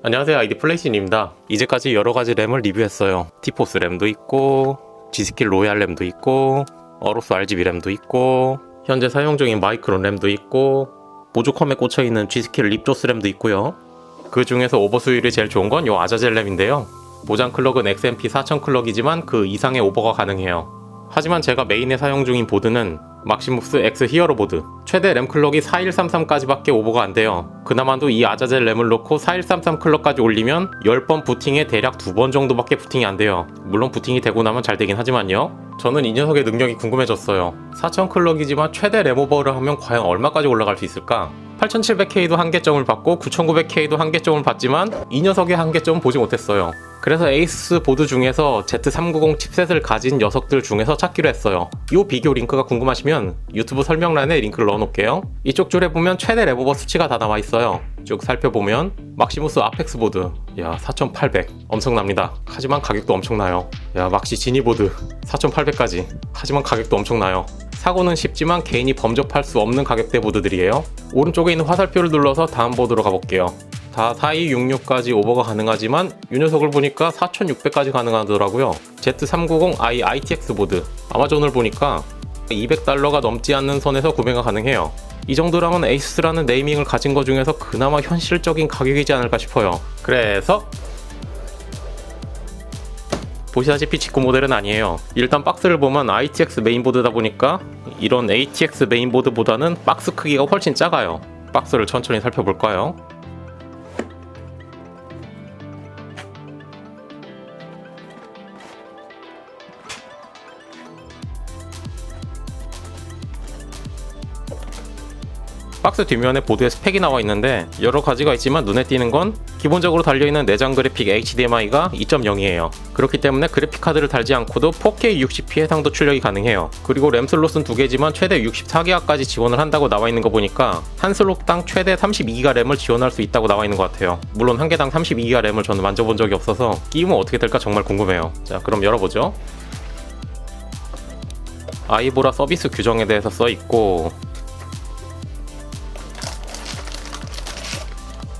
안녕하세요, 아이디 플레이신입니다. 이제까지 여러가지 램을 리뷰했어요. 티포스 램도 있고 G스킬 로얄 램도 있고 어로스 RGB 램도 있고 현재 사용 중인 마이크론 램도 있고 보조컴에 꽂혀있는 G스킬 립조스 램도 있고요. 그 중에서 오버수율이 제일 좋은 건 요 아자젤 램인데요. 보장 클럭은 XMP 4000 클럭이지만 그 이상의 오버가 가능해요. 하지만 제가 메인에 사용 중인 보드는 막시무스 X 히어로 보드, 최대 램 클럭이 4133까지밖에 오버가 안 돼요. 그나마도 이 아자젤 램을 놓고 4133 클럭까지 올리면 10번 부팅에 대략 2번 정도밖에 부팅이 안 돼요. 물론 부팅이 되고 나면 잘 되긴 하지만요. 저는 이 녀석의 능력이 궁금해졌어요. 4000 클럭이지만 최대 램 오버를 하면 과연 얼마까지 올라갈 수 있을까? 8700K도 한계점을 받고 9900K도 한계점을 받지만 이 녀석의 한계점은 보지 못했어요. 그래서 에이수스 보드 중에서 Z390 칩셋을 가진 녀석들 중에서 찾기로 했어요. 이 비교 링크가 궁금하시면 유튜브 설명란에 링크를 넣어놓을게요. 이쪽 줄에 보면 최대 램 오버 수치가 다 나와 있어요. 쭉 살펴보면 막시무스 아펙스 보드, 야 4800 엄청납니다. 하지만 가격도 엄청나요. 야 막시 지니 보드 4800까지, 하지만 가격도 엄청나요. 사고는 쉽지만 개인이 범접할 수 없는 가격대 보드들이에요. 오른쪽에 있는 화살표를 눌러서 다음 보드로 가볼게요. 다 4266까지 오버가 가능하지만 이 녀석을 보니까 4600까지 가능하더라고요. Z390i ITX 보드, 아마존을 보니까 $200가 넘지 않는 선에서 구매가 가능해요. 이 정도라면 에이수스라는 네이밍을 가진 것 중에서 그나마 현실적인 가격이지 않을까 싶어요. 그래서 보시다시피 직구 모델은 아니에요. 일단 박스를 보면 ITX 메인보드다 보니까 이런 ATX 메인보드보다는 박스 크기가 훨씬 작아요. 박스를 천천히 살펴볼까요? 박스 뒷면에 보드의 스펙이 나와 있는데 여러 가지가 있지만 눈에 띄는 건 기본적으로 달려있는 내장 그래픽 HDMI가 2.0이에요. 그렇기 때문에 그래픽 카드를 달지 않고도 4K 60p 해상도 출력이 가능해요. 그리고 램 슬롯은 2개지만 최대 64기가까지 지원을 한다고 나와 있는 거 보니까 한 슬롯당 최대 32기가 램을 지원할 수 있다고 나와 있는 것 같아요. 물론 한 개당 32기가 램을 저는 만져본 적이 없어서 끼우면 어떻게 될까 정말 궁금해요. 자, 그럼 열어보죠. 아이보라 서비스 규정에 대해서 써있고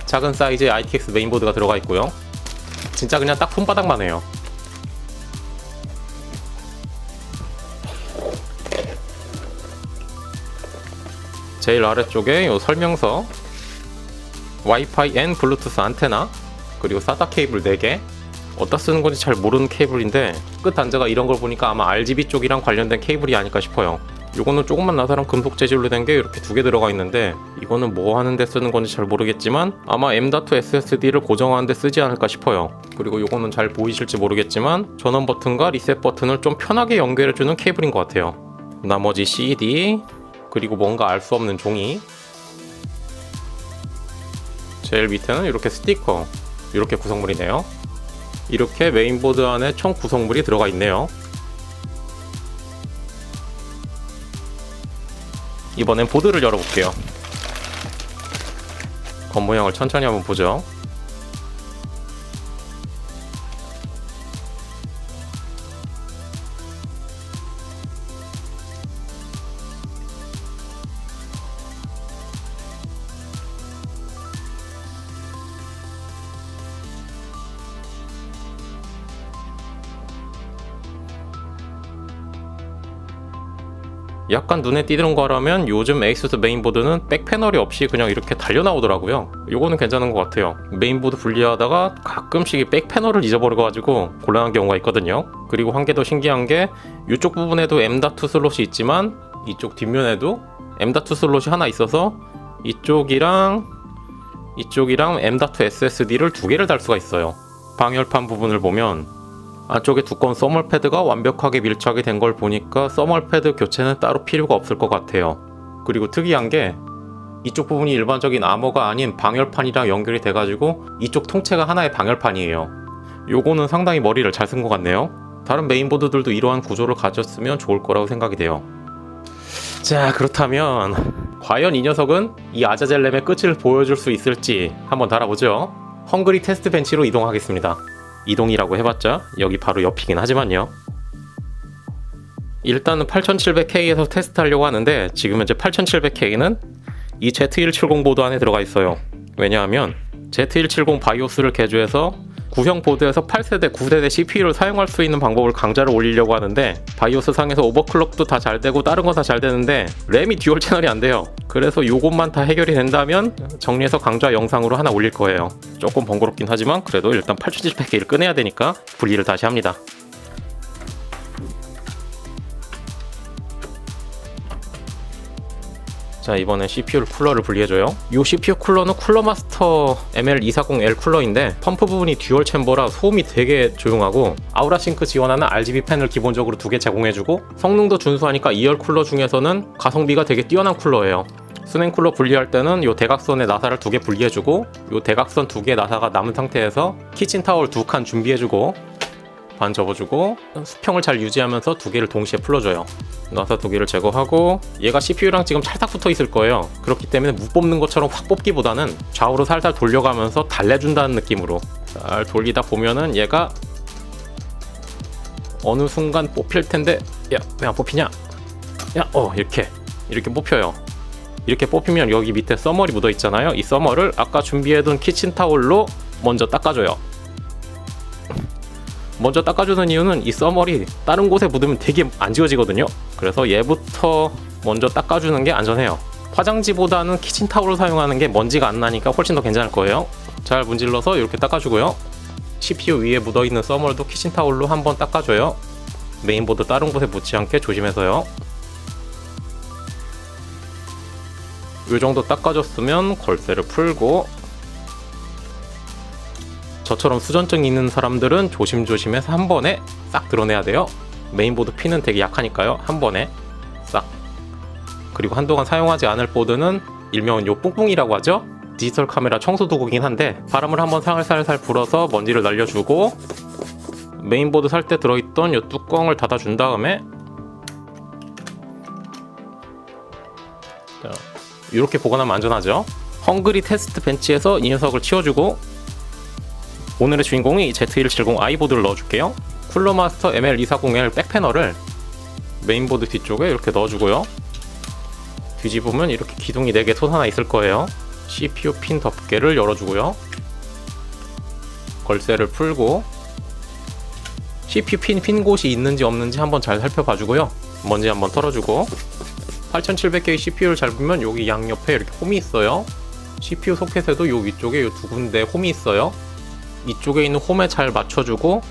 작은 사이즈의 ITX 메인보드가 들어가 있고요. 진짜 그냥 딱 손바닥만 해요. 제일 아래쪽에 이 설명서, 와이파이 앤 블루투스 안테나, 그리고 SATA 케이블 4개. 어디다 쓰는 건지 잘 모르는 케이블인데 끝 단자가 이런 걸 보니까 아마 RGB 쪽이랑 관련된 케이블이 아닐까 싶어요. 요거는 조금만 나사랑 금속 재질로 된 게 이렇게 2개 들어가 있는데 이거는 뭐 하는데 쓰는 건지 잘 모르겠지만 아마 M.2 SSD를 고정하는 데 쓰지 않을까 싶어요. 그리고 요거는 잘 보이실지 모르겠지만 전원 버튼과 리셋 버튼을 좀 편하게 연결해주는 케이블인 것 같아요. 나머지 CD, 그리고 뭔가 알 수 없는 종이, 제일 밑에는 이렇게 스티커, 이렇게 구성물이네요. 이렇게 메인보드 안에 총 구성물이 들어가 있네요. 이번엔 보드를 열어볼게요. 겉모양을 천천히 한번 보죠. 약간 눈에 띄는 거라면 요즘 에이수스 메인보드는 백 패널이 없이 그냥 이렇게 달려 나오더라고요. 요거는 괜찮은 것 같아요. 메인보드 분리하다가 가끔씩 백 패널을 잊어버려가지고 곤란한 경우가 있거든요. 그리고 한 개 더 신기한 게 이쪽 부분에도 M.2 슬롯이 있지만 이쪽 뒷면에도 M.2 슬롯이 하나 있어서 이쪽이랑 M.2 SSD를 2개를 달 수가 있어요. 방열판 부분을 보면 안쪽에 두꺼운 써멀 패드가 완벽하게 밀착이 된 걸 보니까 써멀 패드 교체는 따로 필요가 없을 것 같아요. 그리고 특이한 게 이쪽 부분이 일반적인 아머가 아닌 방열판이랑 연결이 돼가지고 이쪽 통째가 하나의 방열판이에요. 요거는 상당히 머리를 잘 쓴 것 같네요. 다른 메인보드들도 이러한 구조를 가졌으면 좋을 거라고 생각이 돼요. 자, 그렇다면 과연 이 녀석은 이 아자젤 램의 끝을 보여줄 수 있을지 한번 달아보죠. 헝그리 테스트 벤치로 이동하겠습니다. 이동이라고 해봤자 여기 바로 옆이긴 하지만요. 일단은 8700K에서 테스트하려고 하는데 지금 현재 8700K는 이 Z170 보드 안에 들어가 있어요. 왜냐하면 Z170 바이오스를 개조해서 구형 보드에서 8세대, 9세대 CPU를 사용할 수 있는 방법을 강좌를 올리려고 하는데 바이오스 상에서 오버클럭도 다 잘 되고 다른 건 다 잘 되는데 램이 듀얼 채널이 안 돼요. 그래서 요것만 다 해결이 된다면 정리해서 강좌 영상으로 하나 올릴 거예요. 조금 번거롭긴 하지만 그래도 일단 8700K를 꺼내야 되니까 분리를 다시 합니다. 자, 이번엔 CPU를 쿨러를 분리해줘요. 이 CPU 쿨러는 쿨러마스터 ML240L 쿨러인데 펌프 부분이 듀얼 챔버라 소음이 되게 조용하고 아우라싱크 지원하는 RGB 팬을 기본적으로 2개 제공해주고 성능도 준수하니까 2열 쿨러 중에서는 가성비가 되게 뛰어난 쿨러예요. 수냉 쿨러 분리할 때는 이 대각선의 나사를 2개 분리해주고 이 대각선 2개의 나사가 남은 상태에서 키친타월 2칸 준비해주고 반 접어주고 수평을 잘 유지하면서 2개를 동시에 풀어줘요. 나사 2개를 제거하고 얘가 CPU랑 지금 찰싹 붙어 있을 거예요. 그렇기 때문에 무 뽑는 것처럼 확 뽑기보다는 좌우로 살살 돌려가면서 달래준다는 느낌으로 잘 돌리다 보면은 얘가 어느 순간 뽑힐 텐데 야, 왜 안 뽑히냐? 야, 이렇게 뽑혀요. 이렇게 뽑히면 여기 밑에 써머리 묻어 있잖아요. 이 써머를 아까 준비해둔 키친타올로 먼저 닦아줘요. 먼저 닦아주는 이유는 이 써머리 다른 곳에 묻으면 되게 안 지워지거든요. 그래서 얘부터 먼저 닦아주는 게 안전해요. 화장지보다는 키친타올을 사용하는 게 먼지가 안 나니까 훨씬 더 괜찮을 거예요. 잘 문질러서 이렇게 닦아주고요. CPU 위에 묻어있는 써머도 키친타올로 한번 닦아줘요. 메인보드 다른 곳에 묻지 않게 조심해서요. 이 정도 닦아줬으면 걸쇠를 풀고 저처럼 수전증이 있는 사람들은 조심조심해서 한 번에 싹 드러내야 돼요. 메인보드 핀은 되게 약하니까요. 한 번에 싹. 그리고 한동안 사용하지 않을 보드는 일명 요 뿡뿡이라고 하죠. 디지털 카메라 청소 도구긴 한데 바람을 한번 살살살 불어서 먼지를 날려주고 메인보드 살 때 들어있던 요 뚜껑을 닫아준 다음에 이렇게 보관하면 안전하죠. 헝그리 테스트 벤치에서 이 녀석을 치워주고 오늘의 주인공이 Z170i 보드를 넣어줄게요. 쿨러마스터 ML240L 백패널을 메인보드 뒤쪽에 이렇게 넣어주고요. 뒤집으면 이렇게 기둥이 4개 솟아나 있을 거예요. CPU 핀 덮개를 열어주고요. 걸쇠를 풀고 CPU 핀 곳이 있는지 없는지 한번 잘 살펴봐주고요. 먼지 한번 털어주고 8700K CPU를 잘 보면 여기 양옆에 이렇게 홈이 있어요. CPU 소켓에도 요 위쪽에 요 2군데 홈이 있어요. 이쪽에 있는 홈에 잘 맞춰주고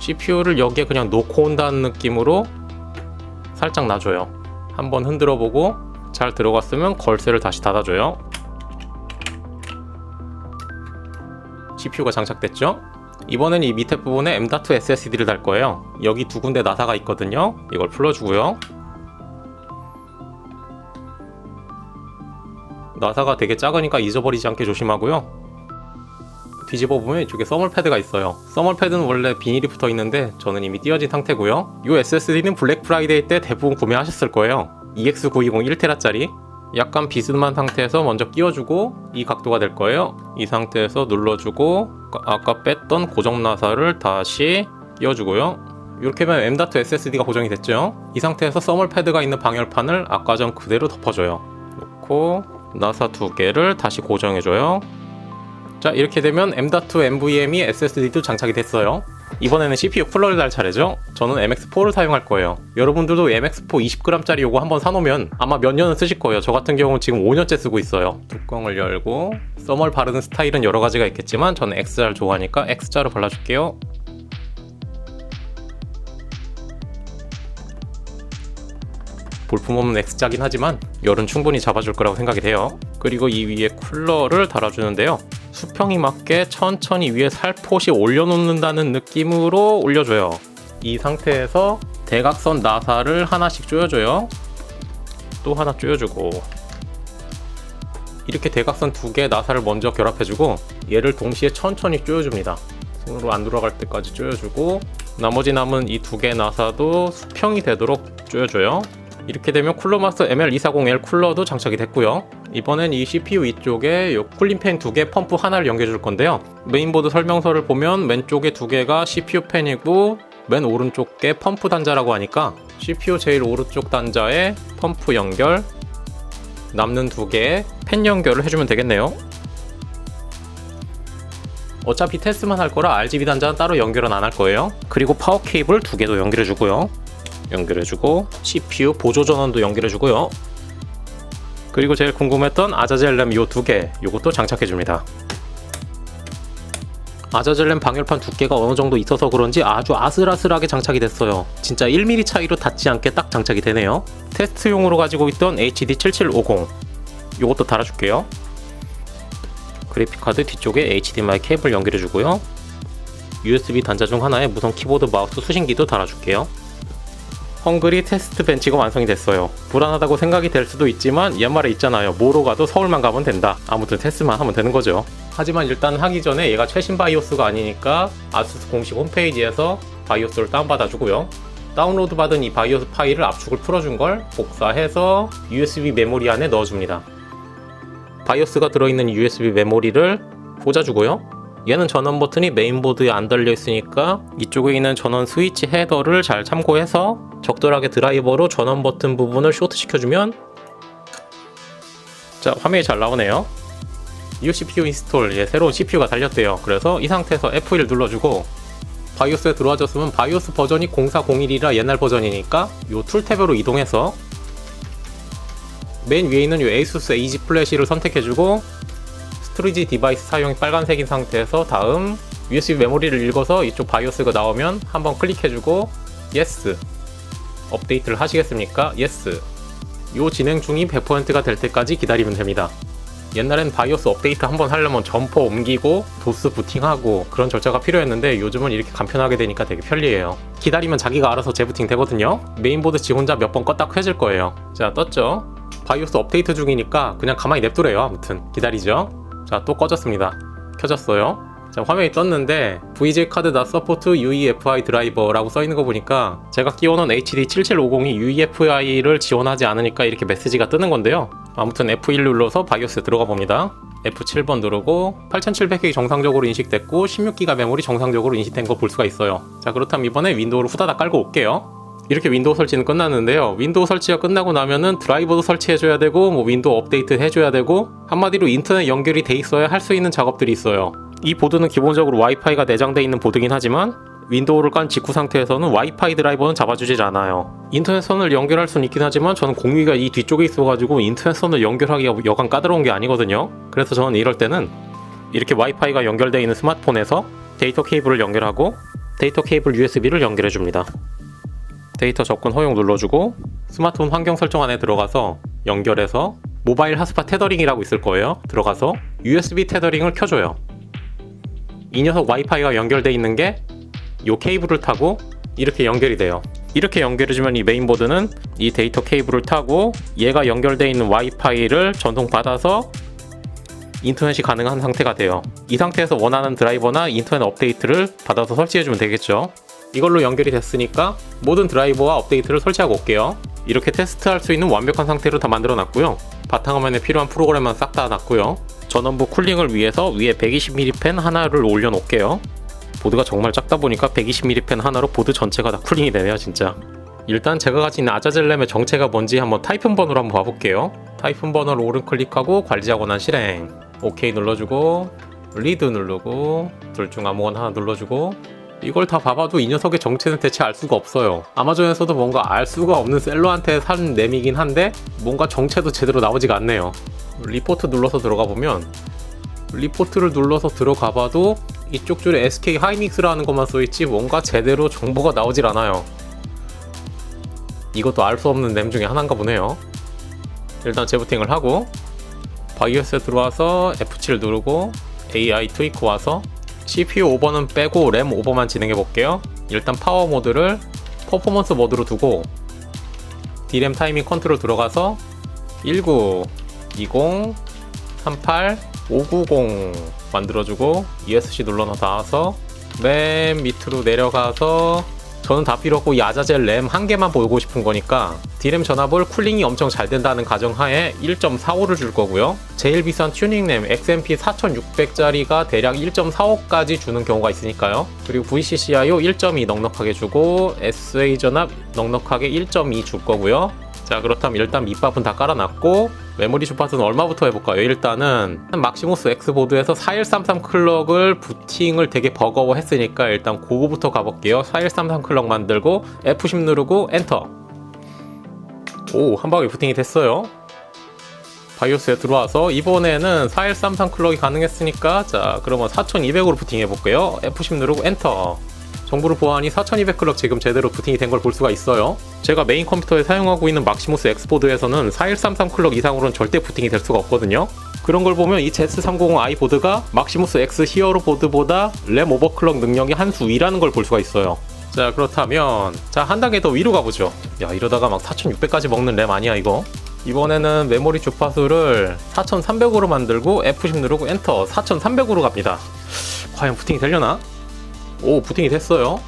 CPU를 여기에 그냥 놓고 온다는 느낌으로 살짝 놔줘요. 한번 흔들어 보고 잘 들어갔으면 걸쇠를 다시 닫아줘요. CPU가 장착됐죠? 이번엔 이 밑에 부분에 M.2 SSD를 달 거예요. 여기 2군데 나사가 있거든요. 이걸 풀어주고요. 나사가 되게 작으니까 잊어버리지 않게 조심하고요. 뒤집어 보면 이쪽에 써멀 패드가 있어요. 써멀 패드는 원래 비닐이 붙어 있는데 저는 이미 띄어진 상태고요. 이 SSD는 블랙 프라이데이 때 대부분 구매하셨을 거예요. EX920 1TB짜리 약간 비스듬한 상태에서 먼저 끼워주고 이 각도가 될 거예요. 이 상태에서 눌러주고 아까 뺐던 고정 나사를 다시 끼워주고요. 이렇게 하면 M.2 SSD가 고정이 됐죠. 이 상태에서 써멀 패드가 있는 방열판을 아까 전 그대로 덮어줘요. 놓고 나사 2개를 다시 고정해줘요. 자, 이렇게 되면 M.2 NVMe SSD도 장착이 됐어요. 이번에는 CPU 쿨러를 달 차례죠. 저는 MX4를 사용할 거예요. 여러분들도 MX4 20g짜리 요거 한번 사놓으면 아마 몇 년은 쓰실 거예요. 저 같은 경우는 지금 5년째 쓰고 있어요. 뚜껑을 열고 써멀 바르는 스타일은 여러 가지가 있겠지만 저는 X자를 좋아하니까 X자로 발라줄게요. 볼품없는 X자긴 하지만 열은 충분히 잡아줄 거라고 생각이 돼요. 그리고 이 위에 쿨러를 달아주는데요. 수평이 맞게 천천히 위에 살포시 올려놓는다는 느낌으로 올려줘요. 이 상태에서 대각선 나사를 하나씩 조여줘요. 또 하나 조여주고 이렇게 대각선 2개의 나사를 먼저 결합해주고 얘를 동시에 천천히 조여줍니다. 손으로 안 돌아갈 때까지 조여주고 나머지 남은 이 2개의 나사도 수평이 되도록 조여줘요. 이렇게 되면 쿨러마스터 ML240L 쿨러도 장착이 됐고요. 이번엔 이 CPU 위쪽에 요 쿨링팬 2개, 펌프 하나를 연결해줄 건데요. 메인보드 설명서를 보면 왼쪽에 2개가 CPU 팬이고 맨 오른쪽 게 펌프 단자라고 하니까 CPU 제일 오른쪽 단자에 펌프 연결, 남는 2개에 팬 연결을 해주면 되겠네요. 어차피 테스트만 할 거라 RGB 단자는 따로 연결은 안 할 거예요. 그리고 파워 케이블 2개도 연결해주고요. 연결해주고 CPU 보조 전원도 연결해주고요. 그리고 제일 궁금했던 아자젤 램 요 2개 요것도 장착해줍니다. 아자젤 램 방열판 두께가 어느 정도 있어서 그런지 아주 아슬아슬하게 장착이 됐어요. 진짜 1mm 차이로 닿지 않게 딱 장착이 되네요. 테스트용으로 가지고 있던 HD7750 요것도 달아줄게요. 그래픽카드 뒤쪽에 HDMI 케이블 연결해주고요. USB 단자 중 하나에 무선 키보드 마우스 수신기도 달아줄게요. 헝그리 테스트 벤치가 완성이 됐어요. 불안하다고 생각이 될 수도 있지만 옛말에 있잖아요. 뭐로 가도 서울만 가면 된다. 아무튼 테스트만 하면 되는 거죠. 하지만 일단 하기 전에 얘가 최신 바이오스가 아니니까 아수스 공식 홈페이지에서 바이오스를 다운받아주고요. 다운로드 받은 이 바이오스 파일을 압축을 풀어준 걸 복사해서 USB 메모리 안에 넣어줍니다. 바이오스가 들어있는 USB 메모리를 꽂아주고요. 얘는 전원 버튼이 메인보드에 안 달려 있으니까 이쪽에 있는 전원 스위치 헤더를 잘 참고해서 적절하게 드라이버로 전원 버튼 부분을 쇼트 시켜주면 자, 화면이 잘 나오네요. New CPU 인스톨, 새로운 CPU가 달렸대요. 그래서 이 상태에서 F1 눌러주고 바이오스에 들어와줬으면 바이오스 버전이 0401이라 옛날 버전이니까 요 툴탭으로 이동해서 맨 위에 있는 요 ASUS AG 플래시를 선택해주고 스토리지 디바이스 사용이 빨간색인 상태에서 다음 USB 메모리를 읽어서 이쪽 바이오스가 나오면 한번 클릭해주고 Yes. 업데이트를 하시겠습니까? Yes. 요 진행 중이 100%가 될 때까지 기다리면 됩니다. 옛날엔 바이오스 업데이트 한번 하려면 점퍼 옮기고 도스 부팅하고 그런 절차가 필요했는데 요즘은 이렇게 간편하게 되니까 되게 편리해요. 기다리면 자기가 알아서 재부팅 되거든요. 메인보드 지 혼자 몇 번 껐다 켜질 거예요. 자, 떴죠? 바이오스 업데이트 중이니까 그냥 가만히 냅두래요. 아무튼 기다리죠. 자, 또 꺼졌습니다. 켜졌어요. 자, 화면이 떴는데 VJ 카드 다 서포트 UEFI 드라이버라고 써있는 거 보니까 제가 끼워놓은 HD7750이 UEFI를 지원하지 않으니까 이렇게 메시지가 뜨는 건데요. 아무튼 F1 눌러서 바이오스에 들어가 봅니다. F7번 누르고 8700K 정상적으로 인식됐고 16GB 메모리 정상적으로 인식된 거 볼 수가 있어요. 자, 그렇다면 이번에 윈도우를 후다닥 깔고 올게요. 이렇게 윈도우 설치는 끝났는데요. 윈도우 설치가 끝나고 나면은 드라이버도 설치해줘야 되고 윈도우 업데이트 해줘야 되고 한마디로 인터넷 연결이 돼 있어야 할 수 있는 작업들이 있어요. 이 보드는 기본적으로 와이파이가 내장되어 있는 보드긴 하지만 윈도우를 깐 직후 상태에서는 와이파이 드라이버는 잡아주질 않아요. 인터넷 선을 연결할 수는 있긴 하지만 저는 공유기가 이 뒤쪽에 있어가지고 인터넷 선을 연결하기가 여간 까다로운 게 아니거든요. 그래서 저는 이럴 때는 이렇게 와이파이가 연결되어 있는 스마트폰에서 데이터 케이블을 연결하고 데이터 케이블 USB를 연결해줍니다. 데이터 접근 허용 눌러주고 스마트폰 환경 설정 안에 들어가서 연결해서 모바일 핫스팟 테더링이라고 있을 거예요. 들어가서 USB 테더링을 켜줘요. 이 녀석 와이파이가 연결되어 있는 게 이 케이블을 타고 이렇게 연결이 돼요. 이렇게 연결해주면 이 메인보드는 이 데이터 케이블을 타고 얘가 연결되어 있는 와이파이를 전송받아서 인터넷이 가능한 상태가 돼요. 이 상태에서 원하는 드라이버나 인터넷 업데이트를 받아서 설치해주면 되겠죠. 이걸로 연결이 됐으니까 모든 드라이버와 업데이트를 설치하고 올게요. 이렇게 테스트할 수 있는 완벽한 상태로 다 만들어 놨고요. 바탕화면에 필요한 프로그램만 싹 다 놨고요. 전원부 쿨링을 위해서 위에 120mm 팬 하나를 올려 놓을게요. 보드가 정말 작다 보니까 120mm 팬 하나로 보드 전체가 다 쿨링이 되네요, 진짜. 일단 제가 가진 있는 아자젤 램의 정체가 뭔지 한번 타이푼 번호로 한번 봐볼게요. 타이푼 번호를 오른 클릭하고 관리자 권한 실행. OK 눌러주고 리드 누르고 둘 중 아무거나 하나 눌러주고 이걸 다 봐봐도 이 녀석의 정체는 대체 알 수가 없어요. 아마존에서도 뭔가 알 수가 없는 셀러한테 산 램이긴 한데 뭔가 정체도 제대로 나오지가 않네요. 리포트 눌러서 들어가 보면 리포트를 눌러서 들어가 봐도 이쪽 줄에 SK 하이닉스라는 것만 써있지 뭔가 제대로 정보가 나오질 않아요. 이것도 알 수 없는 램 중에 하나인가 보네요. 일단 재부팅을 하고 바이오스에 들어와서 F7 누르고 AI 트위크 와서 CPU 오버는 빼고 램 오버만 진행해 볼게요. 일단 파워 모드를 퍼포먼스 모드로 두고 D램 타이밍 컨트롤 들어가서 19, 20, 38, 590 만들어주고 ESC 눌러 놔서 맨 밑으로 내려가서 저는 다 필요 없고 이 아자젤 램 한 개만 보고 싶은 거니까 D램 전압을 쿨링이 엄청 잘 된다는 가정하에 1.45를 줄 거고요. 제일 비싼 튜닝 램 XMP 4600짜리가 대략 1.45까지 주는 경우가 있으니까요. 그리고 VCCIO 1.2 넉넉하게 주고 SA 전압 넉넉하게 1.2 줄 거고요. 자, 그렇다면 일단 밑밥은 다 깔아놨고 메모리 주파수는 얼마부터 해볼까요? 일단은 막시모스 X 보드에서 4133 클럭을 부팅을 되게 버거워했으니까 일단 그거부터 가볼게요. 4133 클럭 만들고 F10 누르고 엔터. 오, 한 방에 부팅이 됐어요. 바이오스에 들어와서 이번에는 4133 클럭이 가능했으니까 자 그러면 4200으로 부팅해 볼게요. F10 누르고 엔터. 정보를 보아하니 4200 클럭 지금 제대로 부팅이 된 걸 볼 수가 있어요. 제가 메인 컴퓨터에 사용하고 있는 막시모스 X 보드에서는 4133 클럭 이상으로는 절대 부팅이 될 수가 없거든요. 그런 걸 보면 이 Z390i 보드가 막시모스 X 히어로 보드보다 램 오버클럭 능력이 한 수 위라는 걸 볼 수가 있어요. 자 그렇다면 자 한 단계 더 위로 가보죠. 야 이러다가 막 4600까지 먹는 램 아니야 이거? 이번에는 메모리 주파수를 4300으로 만들고 F10 누르고 엔터. 4300으로 갑니다. 과연 부팅이 되려나? 오, 부팅이 됐어요.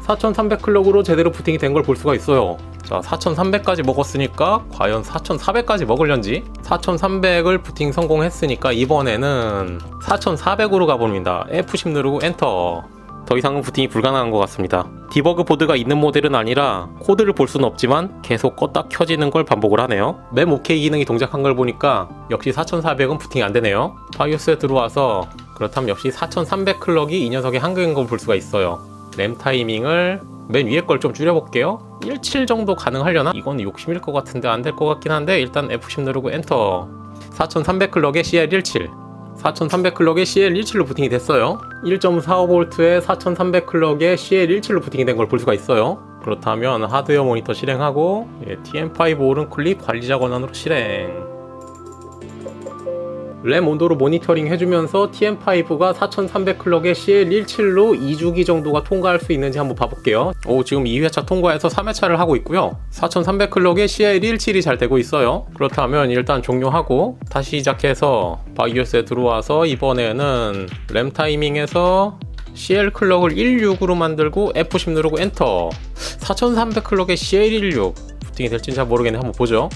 4300 클럭으로 제대로 부팅이 된 걸 볼 수가 있어요. 자 4300까지 먹었으니까 과연 4400까지 먹을련지. 4300을 부팅 성공했으니까 이번에는 4400으로 가봅니다. F10 누르고 엔터. 더 이상은 부팅이 불가능한 것 같습니다. 디버그 보드가 있는 모델은 아니라 코드를 볼 수는 없지만 계속 껐다 켜지는 걸 반복을 하네요. 맵 OK 기능이 동작한 걸 보니까 역시 4400은 부팅이 안 되네요. 바이오스에 들어와서 그렇다면 역시 4300 클럭이 이 녀석의 한계인 걸 볼 수가 있어요. 램 타이밍을 맨 위에 걸 좀 줄여볼게요. 17 정도 가능하려나? 이건 욕심일 것 같은데 안 될 것 같긴 한데 일단 F10 누르고 엔터. 4300 클럭에 CL17 4300 클럭에 CL17로 부팅이 됐어요. 1.45V에 4300 클럭에 CL17로 부팅이 된 걸 볼 수가 있어요. 그렇다면 하드웨어 모니터 실행하고 TM5 오른 클릭 관리자 권한으로 실행. 램 온도로 모니터링 해주면서 TM5가 4300 클럭에 CL17로 2주기 정도가 통과할 수 있는지 한번 봐볼게요. 오, 지금 2회차 통과해서 3회차를 하고 있고요. 4300 클럭에 CL17이 잘 되고 있어요. 그렇다면 일단 종료하고 다시 시작해서 바이오스에 들어와서 이번에는 램 타이밍에서 CL 클럭을 16으로 만들고 F10 누르고 엔터. 4300 클럭에 CL16 부팅이 될지는 잘 모르겠네. 한번 보죠.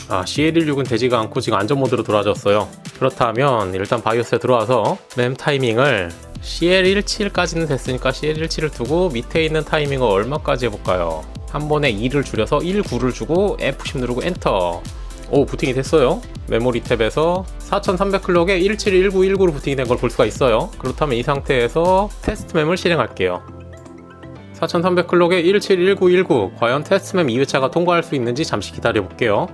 CL16은 되지가 않고 지금 안전 모드로 돌아졌어요. 그렇다면 일단 바이오스에 들어와서 램 타이밍을 CL17까지는 됐으니까 CL17을 두고 밑에 있는 타이밍을 얼마까지 해볼까요? 한 번에 2를 줄여서 19를 주고 F10 누르고 엔터. 오, 부팅이 됐어요. 메모리 탭에서 4300 클럭에 171919로 부팅이 된 걸 볼 수가 있어요. 그렇다면 이 상태에서 테스트mem을 실행할게요. 4300 클럭에 171919 과연 테스트mem 2회차가 통과할 수 있는지 잠시 기다려 볼게요.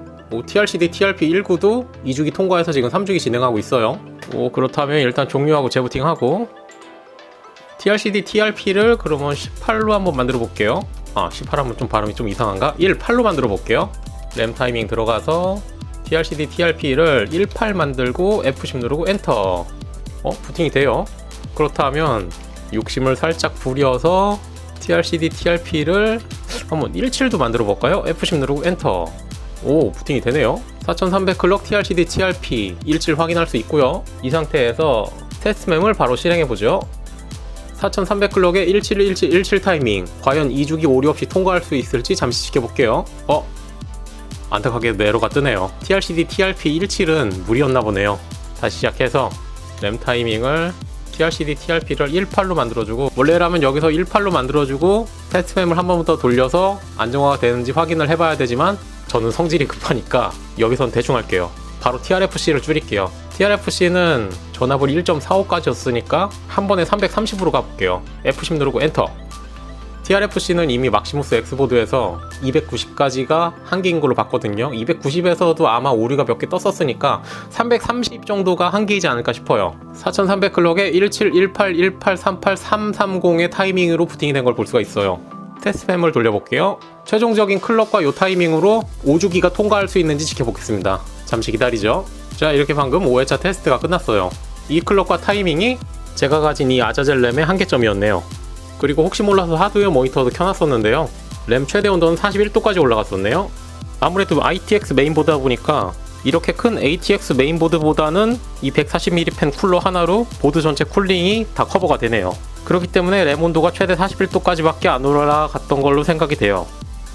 TRCD TRP19도 2주기 통과해서 지금 3주기 진행하고 있어요. 그렇다면 일단 종료하고 재부팅하고 TRCD TRP를 그러면 18로 한번 만들어 볼게요. 18하면 좀 발음이 좀 이상한가? 18로 만들어 볼게요. 램 타이밍 들어가서 TRCD TRP를 18 만들고 F10 누르고 엔터. 부팅이 돼요. 그렇다면 욕심을 살짝 부려서 TRCD TRP를 한번 17도 만들어 볼까요? F10 누르고 엔터. 오, 부팅이 되네요. 4300 클럭 TRCD TRP 17 확인할 수 있고요. 이 상태에서 테스트mem을 바로 실행해보죠. 4300 클럭에 171717 타이밍 과연 2주기 오류 없이 통과할 수 있을지 잠시 지켜볼게요. 안타깝게도 에러가 뜨네요. TRCD TRP 17은 무리였나 보네요. 다시 시작해서 램 타이밍을 TRCD TRP를 18로 만들어주고 원래라면 여기서 18로 만들어주고 테스트mem을 한 번 더 돌려서 안정화가 되는지 확인을 해봐야 되지만 저는 성질이 급하니까 여기선 대충 할게요. 바로 TRFC를 줄일게요. TRFC는 전압을 1.45까지였으니까 한 번에 330으로 가볼게요. F10 누르고 엔터. TRFC는 이미 막시모스 X보드에서 290까지가 한계인 걸로 봤거든요. 290에서도 아마 오류가 몇 개 떴었으니까 330 정도가 한계이지 않을까 싶어요. 4300 클럭에 17181838330의 타이밍으로 부팅이 된 걸 볼 수가 있어요. 테스트mem을 돌려볼게요. 최종적인 클럭과 요 타이밍으로 5주기가 통과할 수 있는지 지켜보겠습니다. 잠시 기다리죠. 자, 이렇게 방금 5회차 테스트가 끝났어요. 이 클럭과 타이밍이 제가 가진 이 아자젤 램의 한계점이었네요. 그리고 혹시 몰라서 하드웨어 모니터도 켜놨었는데요. 램 최대 온도는 41도까지 올라갔었네요. 아무래도 ITX 메인보드다 보니까 이렇게 큰 ATX 메인보드보다는 이 140mm 팬 쿨러 하나로 보드 전체 쿨링이 다 커버가 되네요. 그렇기 때문에 램 온도가 최대 41도까지밖에 안 올라갔던 걸로 생각이 돼요.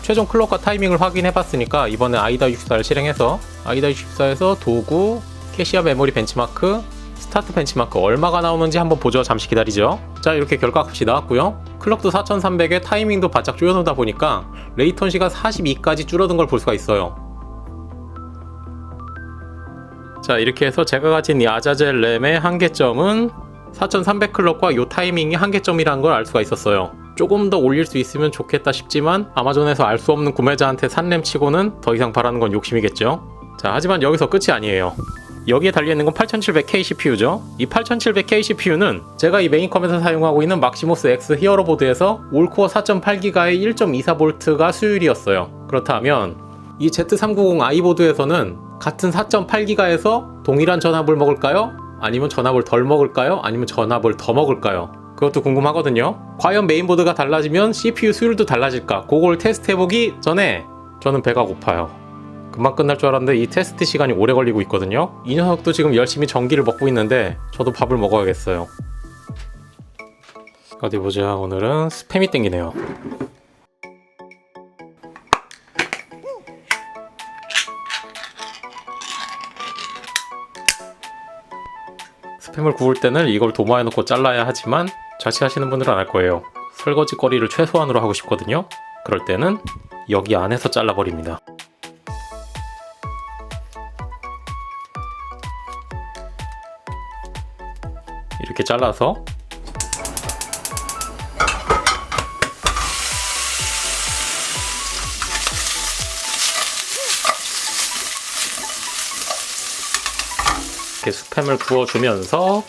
최종 클럭과 타이밍을 확인해봤으니까 이번에 아이다 64를 실행해서 아이다 64에서 도구, 캐시아 메모리 벤치마크, 스타트 벤치마크 얼마가 나오는지 한번 보죠. 잠시 기다리죠. 자, 이렇게 결과값이 나왔고요. 클럭도 4300에 타이밍도 바짝 줄여놓다 보니까 레이턴시가 42까지 줄어든 걸 볼 수가 있어요. 자, 이렇게 해서 제가 가진 이 아자젤 램의 한계점은 4300 클럭과 요 타이밍이 한계점이라는 걸 알 수가 있었어요. 조금 더 올릴 수 있으면 좋겠다 싶지만 아마존에서 알 수 없는 구매자한테 산 램 치고는 더 이상 바라는 건 욕심이겠죠. 자, 하지만 여기서 끝이 아니에요. 여기에 달려있는 건 8700K CPU죠. 이 8700K CPU는 제가 이 메인컴에서 사용하고 있는 막시모스 X 히어로 보드에서 올코어 4.8기가의 1.24V가 수율이었어요. 그렇다면 이 Z390i 보드에서는 같은 4.8기가에서 동일한 전압을 먹을까요? 아니면 전압을 덜 먹을까요? 아니면 전압을 더 먹을까요? 그것도 궁금하거든요. 과연 메인보드가 달라지면 CPU 수율도 달라질까? 그걸 테스트해보기 전에 저는 배가 고파요. 금방 끝날 줄 알았는데 이 테스트 시간이 오래 걸리고 있거든요. 이 녀석도 지금 열심히 전기를 먹고 있는데 저도 밥을 먹어야겠어요. 어디 보자. 오늘은 스팸이 땡기네요. 스팸을 구울 때는 이걸 도마해놓고 잘라야 하지만 자취하시는 분들은 안 할 거예요. 설거지 거리를 최소한으로 하고 싶거든요. 그럴 때는 여기 안에서 잘라버립니다. 이렇게 잘라서 이렇게 스팸을 구워주면서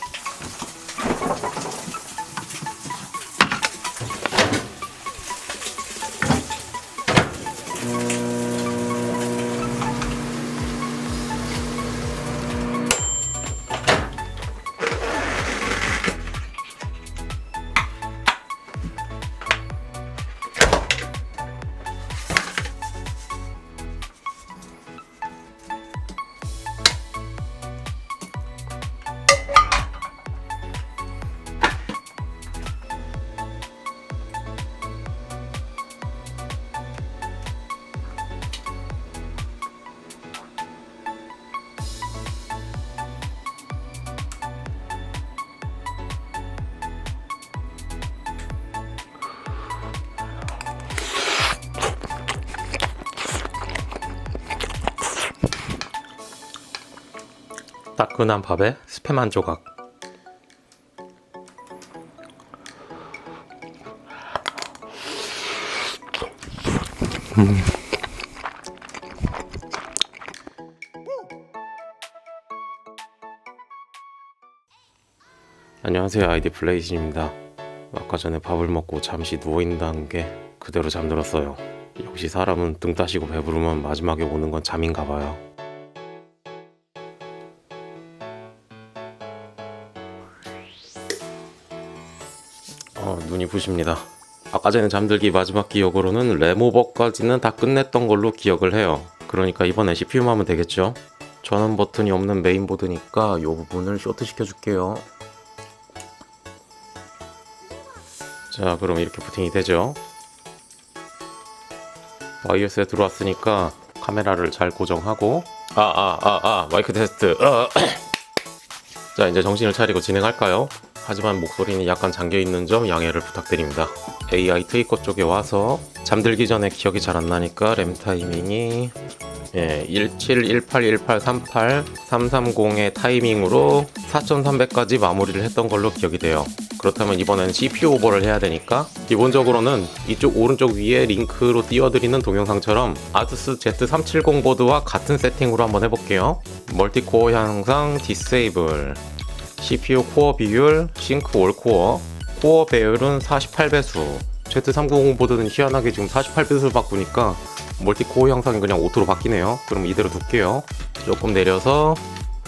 따끈한 밥에 스팸 한 조각. 안녕하세요, 아이디 블레이신입니다. 아까 전에 밥을 먹고 잠시 누워있다는 게 그대로 잠들었어요. 역시 사람은 등 따시고 배부르면 마지막에 오는 건 잠인가봐요. 눈이 부십니다. 아까 전에 잠들기 마지막 기억으로는 램오버까지는 다 끝냈던 걸로 기억을 해요. 그러니까 이번에 CPU만 하면 되겠죠? 전원 버튼이 없는 메인보드니까 이 부분을 쇼트 시켜줄게요. 자, 그럼 이렇게 부팅이 되죠. 와이어스에 들어왔으니까 카메라를 잘 고정하고 마이크 테스트. 자, 이제 정신을 차리고 진행할까요? 하지만 목소리는 약간 잠겨있는 점 양해를 부탁드립니다. AI 트위커 쪽에 와서 잠들기 전에 기억이 잘 안 나니까 램 타이밍이 17, 18, 18, 38, 330의 타이밍으로 4300까지 마무리를 했던 걸로 기억이 돼요. 그렇다면 이번에는 CPU 오버를 해야 되니까 기본적으로는 이쪽 오른쪽 위에 링크로 띄워드리는 동영상처럼 아수스 Z370 보드와 같은 세팅으로 한번 해볼게요. 멀티코어 향상 디세이블, CPU 코어 비율 싱크 올 코어, 코어 배율은 48배수. Z390 보드는 희한하게 지금 48배수를 바꾸니까 멀티코어 향상이 그냥 오토로 바뀌네요. 그럼 이대로 둘게요. 조금 내려서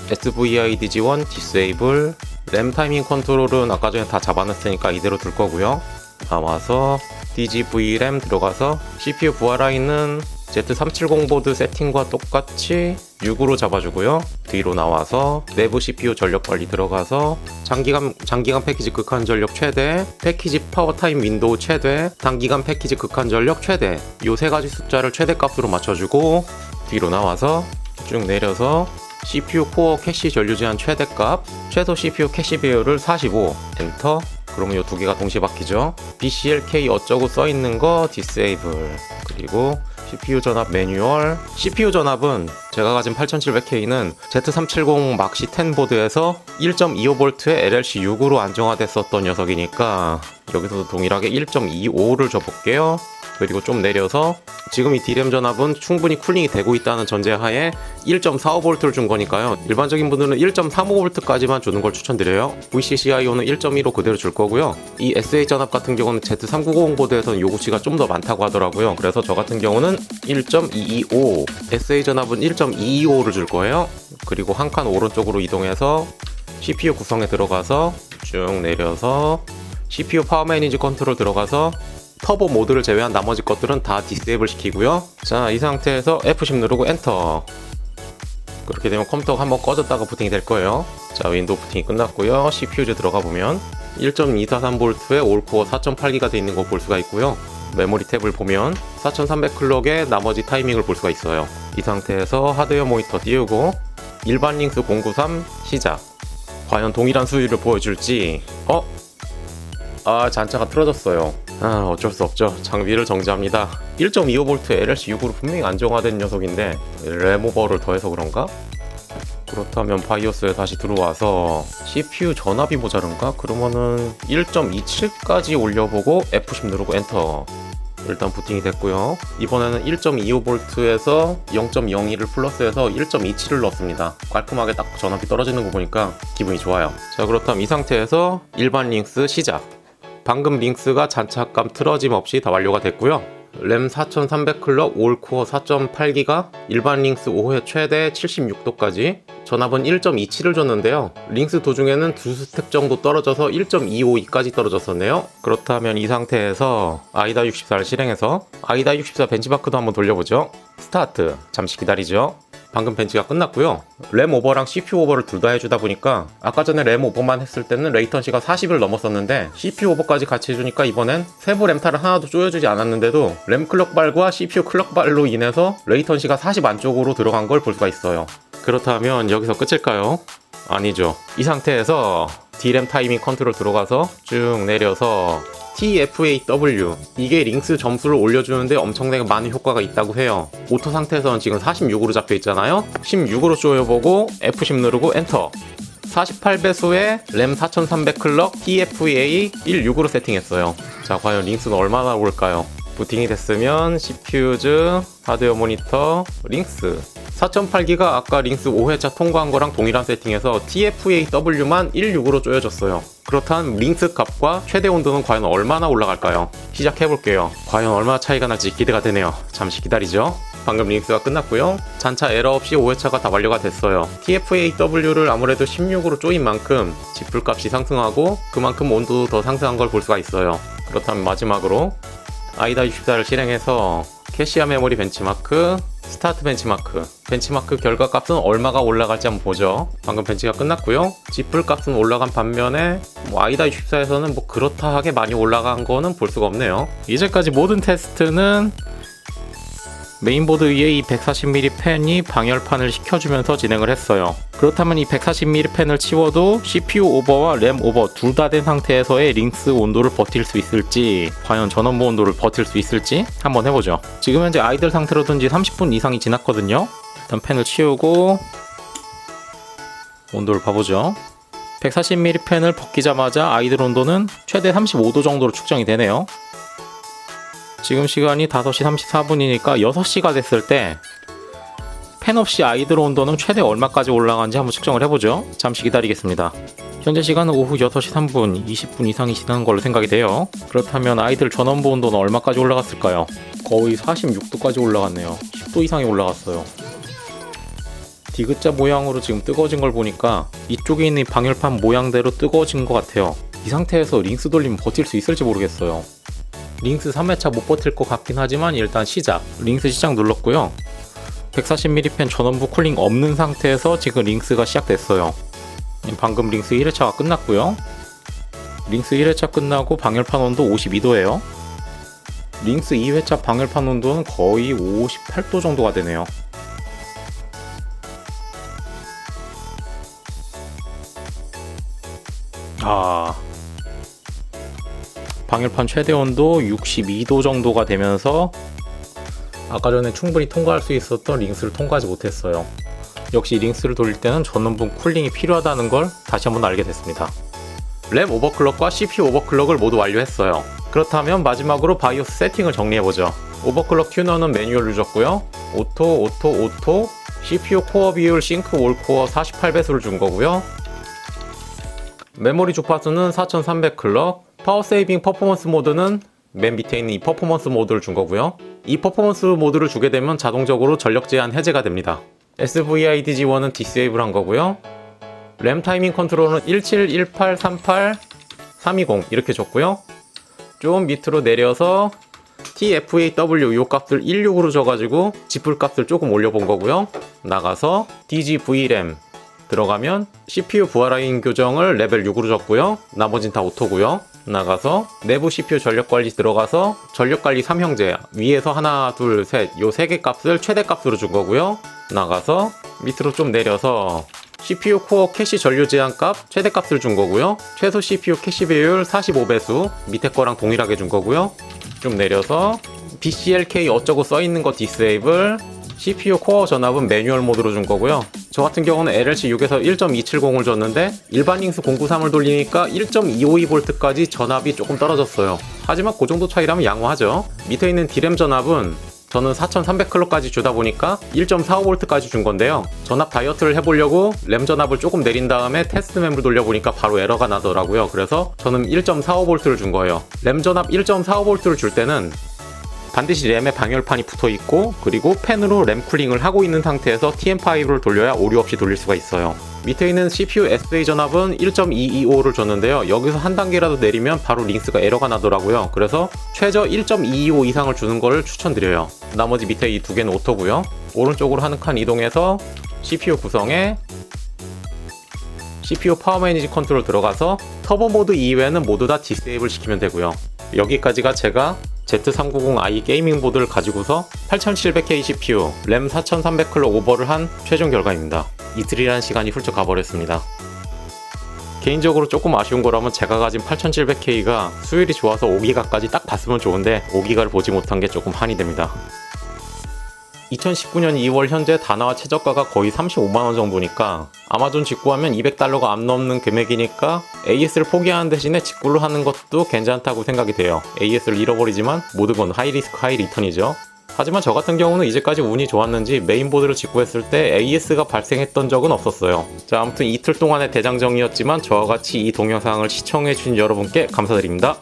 SVIDG1 디세이블, 램 타이밍 컨트롤은 아까 전에 다 잡아놨으니까 이대로 둘 거고요. 나와서 DGV램 들어가서 CPU 부하라인은 Z370 보드 세팅과 똑같이 6으로 잡아주고요. 뒤로 나와서 내부 CPU 전력 관리 들어가서 장기간 패키지 극한 전력 최대, 패키지 파워타임 윈도우 최대, 단기간 패키지 극한 전력 최대, 이 세 가지 숫자를 최대값으로 맞춰주고 뒤로 나와서 쭉 내려서 CPU 코어 캐시 전류 제한 최대값, 최소 CPU 캐시 배율을 45, 엔터. 그러면 이 두 개가 동시에 바뀌죠. BCLK 어쩌고 써있는 거 디세이블. 그리고 CPU 전압 매뉴얼. CPU 전압은 제가 가진 8700K는 Z370 막시 10 보드에서 1.25V의 LLC 6으로 안정화됐었던 녀석이니까 여기서도 동일하게 1.25를 줘볼게요. 그리고 좀 내려서 지금 이 D램 전압은 충분히 쿨링이 되고 있다는 전제하에 1.45V를 준 거니까요. 일반적인 분들은 1.35V까지만 주는 걸 추천드려요. VCCIO는 1.15 그대로 줄 거고요. 이 SA 전압 같은 경우는 Z390 보드에서는 요구치가 좀 더 많다고 하더라고요. 그래서 저 같은 경우는 1.225, SA 전압은 1.225를 줄 거예요. 그리고 한 칸 오른쪽으로 이동해서 CPU 구성에 들어가서 쭉 내려서 CPU 파워 매니지 컨트롤 들어가서 터보 모드를 제외한 나머지 것들은 다 디세이블 시키고요. 자, 이 상태에서 F10 누르고 엔터. 그렇게 되면 컴퓨터가 한번 꺼졌다가 부팅이 될 거예요. 자, 윈도우 부팅이 끝났고요. CPU제 들어가 보면 1.243V에 올코어 4.8기가 돼 있는 거 볼 수가 있고요. 메모리 탭을 보면 4300 클럭의 나머지 타이밍을 볼 수가 있어요. 이 상태에서 하드웨어 모니터 띄우고 일반 링스 093 시작. 과연 동일한 수위를 보여줄지. 잔차가 틀어졌어요. 어쩔 수 없죠. 장비를 정지합니다. 1.25V LLC 6으로 분명히 안정화된 녀석인데 램 오버를 더해서 그런가? 그렇다면 바이오스에 다시 들어와서 CPU 전압이 모자른가? 그러면은 1.27까지 올려보고 F10 누르고 엔터. 일단 부팅이 됐고요. 이번에는 1.25V에서 0.02를 플러스해서 1.27을 넣었습니다. 깔끔하게 딱 전압이 떨어지는 거 보니까 기분이 좋아요. 자, 그렇다면 이 상태에서 일반 링스 시작. 방금 링스가 잔착감 틀어짐 없이 다 완료가 됐고요. 램 4300 클럭 올코어 4.8기가 일반 링스 5회 최대 76도까지 전압은 1.27을 줬는데요. 링스 도중에는 두 스텝 정도 떨어져서 1.252까지 떨어졌었네요. 그렇다면 이 상태에서 아이다 64를 실행해서 아이다 64 벤치마크도 한번 돌려보죠. 스타트. 잠시 기다리죠. 방금 벤치가 끝났고요. 램 오버랑 CPU 오버를 둘 다 해주다 보니까 아까 전에 램 오버만 했을 때는 레이턴시가 40을 넘었었는데 CPU 오버까지 같이 해주니까 이번엔 세부 램타를 하나도 조여주지 않았는데도 램 클럭발과 CPU 클럭발로 인해서 레이턴시가 40 안쪽으로 들어간 걸 볼 수가 있어요. 그렇다면 여기서 끝일까요? 아니죠. 이 상태에서 D램 타이밍 컨트롤 들어가서 쭉 내려서 TFAW, 이게 링스 점수를 올려주는데 엄청나게 많은 효과가 있다고 해요. 오토 상태에서는 지금 46으로 잡혀 있잖아요. 16으로 조여보고 F10 누르고 엔터. 48배수의 램 4300 클럭 TFA 16으로 세팅했어요. 자, 과연 링스는 얼마나 올까요? 부팅이 됐으면 CPU즈, 하드웨어 모니터, 링스 4.8기가 아까 링스 5회차 통과한 거랑 동일한 세팅에서 TFAW만 16으로 조여졌어요. 그렇다면 링스 값과 최대 온도는 과연 얼마나 올라갈까요? 시작해볼게요. 과연 얼마나 차이가 날지 기대가 되네요. 잠시 기다리죠. 방금 링스가 끝났고요. 잔차 에러 없이 5회차가 다 완료가 됐어요. TFAW를 아무래도 16으로 조인 만큼 지풀 값이 상승하고 그만큼 온도도 더 상승한 걸 볼 수가 있어요. 그렇다면 마지막으로 아이다 64를 실행해서 캐시아 메모리 벤치마크, 스타트 벤치마크 결과값은 얼마가 올라갈지 한번 보죠. 방금 벤치가 끝났고요. 지풀 값은 올라간 반면에 아이다 64에서는 그렇다 하게 많이 올라간 거는 볼 수가 없네요. 이제까지 모든 테스트는 메인보드 위에 이 140mm 팬이 방열판을 시켜주면서 진행을 했어요. 그렇다면 이 140mm 팬을 치워도 CPU 오버와 램 오버 둘 다 된 상태에서의 링스 온도를 버틸 수 있을지, 과연 전원부 온도를 버틸 수 있을지 한번 해보죠. 지금 현재 아이들 상태로 둔지 30분 이상이 지났거든요. 일단 팬을 치우고 온도를 봐보죠. 140mm 팬을 벗기자마자 아이들 온도는 최대 35도 정도로 측정이 되네요. 지금 시간이 5시 34분이니까 6시가 됐을 때 팬 없이 아이들 온도는 최대 얼마까지 올라가는지 한번 측정을 해보죠. 잠시 기다리겠습니다. 현재 시간은 오후 6시 3분, 20분 이상이 지난 걸로 생각이 돼요. 그렇다면 아이들 전원부 온도는 얼마까지 올라갔을까요? 거의 46도까지 올라갔네요. 10도 이상이 올라갔어요. 디귿자 모양으로 지금 뜨거워진 걸 보니까 이쪽에 있는 방열판 모양대로 뜨거워진 것 같아요. 이 상태에서 링스 돌리면 버틸 수 있을지 모르겠어요. 링스 3회차 못 버틸 것 같긴 하지만 일단 시작. 링스 시작 눌렀고요. 140mm 팬 전원부 쿨링 없는 상태에서 지금 링스가 시작됐어요. 방금 링스 1회차가 끝났고요. 링스 1회차 끝나고 방열판 온도 52도예요. 링스 2회차 방열판 온도는 거의 58도 정도가 되네요. 방열판 최대 온도 62도 정도가 되면서 아까 전에 충분히 통과할 수 있었던 링스를 통과하지 못했어요. 역시 링스를 돌릴 때는 전원분 쿨링이 필요하다는 걸 다시 한번 알게 됐습니다. 램 오버클럭과 CPU 오버클럭을 모두 완료했어요. 그렇다면 마지막으로 바이오스 세팅을 정리해보죠. 오버클럭 튜너는 매뉴얼을 줬고요. 오토, CPU 코어 비율 싱크 올 코어 48배수를 준 거고요. 메모리 주파수는 4300 클럭, 파워 세이빙 퍼포먼스 모드는 맨 밑에 있는 이 퍼포먼스 모드를 준 거고요. 이 퍼포먼스 모드를 주게 되면 자동적으로 전력 제한 해제가 됩니다. SVID 지원은 디세이블 한 거고요. 램 타이밍 컨트롤은 17, 18, 38, 320 이렇게 줬고요. 좀 밑으로 내려서 TFAW 요 값을 16으로 줘가지고 지풀 값을 조금 올려본 거고요. 나가서 DGVRAM 들어가면 CPU 부하라인 교정을 레벨 6으로 줬고요. 나머진 다 오토고요. 나가서 내부 CPU 전력관리 들어가서 전력관리 3형제 위에서 하나 둘 셋 요 3개 값을 최대 값으로 준 거고요. 나가서 밑으로 좀 내려서 CPU 코어 캐시 전류 제한 값 최대 값을 준 거고요. 최소 CPU 캐시 배율 45배수 밑에 거랑 동일하게 준 거고요. 좀 내려서 BCLK 어쩌고 써있는 거 디세이블, CPU 코어 전압은 매뉴얼 모드로 준 거고요. 저 같은 경우는 LLC6에서 1.270을 줬는데 일반 링스 093을 돌리니까 1.252V까지 전압이 조금 떨어졌어요. 하지만 그 정도 차이라면 양호하죠. 밑에 있는 D램 전압은 저는 4300클럭까지 주다 보니까 1.45V까지 준 건데요. 전압 다이어트를 해보려고 램 전압을 조금 내린 다음에 테스트 램을 돌려보니까 바로 에러가 나더라고요. 그래서 저는 1.45V를 준 거예요. 램 전압 1.45V를 줄 때는 반드시 램에 방열판이 붙어 있고 그리고 팬으로 램 쿨링을 하고 있는 상태에서 TM5를 돌려야 오류 없이 돌릴 수가 있어요. 밑에 있는 CPU SA 전압은 1.225를 줬는데요. 여기서 한 단계라도 내리면 바로 링스가 에러가 나더라고요. 그래서 최저 1.225 이상을 주는 걸 추천드려요. 나머지 밑에 이 두 개는 오토고요. 오른쪽으로 한 칸 이동해서 CPU 구성에 CPU 파워 매니지 컨트롤 들어가서 터보 모드 이외에는 모두 다 디세이블 시키면 되고요. 여기까지가 제가 Z390i 게이밍 보드를 가지고서 8700K CPU, 램 4300클럭 오버를 한 최종 결과입니다. 이틀이라는 시간이 훌쩍 가버렸습니다. 개인적으로 조금 아쉬운 거라면 제가 가진 8700K가 수율이 좋아서 5기가까지 딱 봤으면 좋은데 5기가를 보지 못한 게 조금 한이 됩니다. 2019년 2월 현재 다나와 최저가가 거의 35만원 정도니까 아마존 직구하면 $200가 안 넘는 금액이니까 AS를 포기하는 대신에 직구를 하는 것도 괜찮다고 생각이 돼요. AS를 잃어버리지만 모든 건 하이리스크 하이리턴이죠. 하지만 저 같은 경우는 이제까지 운이 좋았는지 메인보드를 직구했을 때 AS가 발생했던 적은 없었어요. 자, 아무튼 이틀 동안의 대장정이었지만 저와 같이 이 동영상을 시청해주신 여러분께 감사드립니다.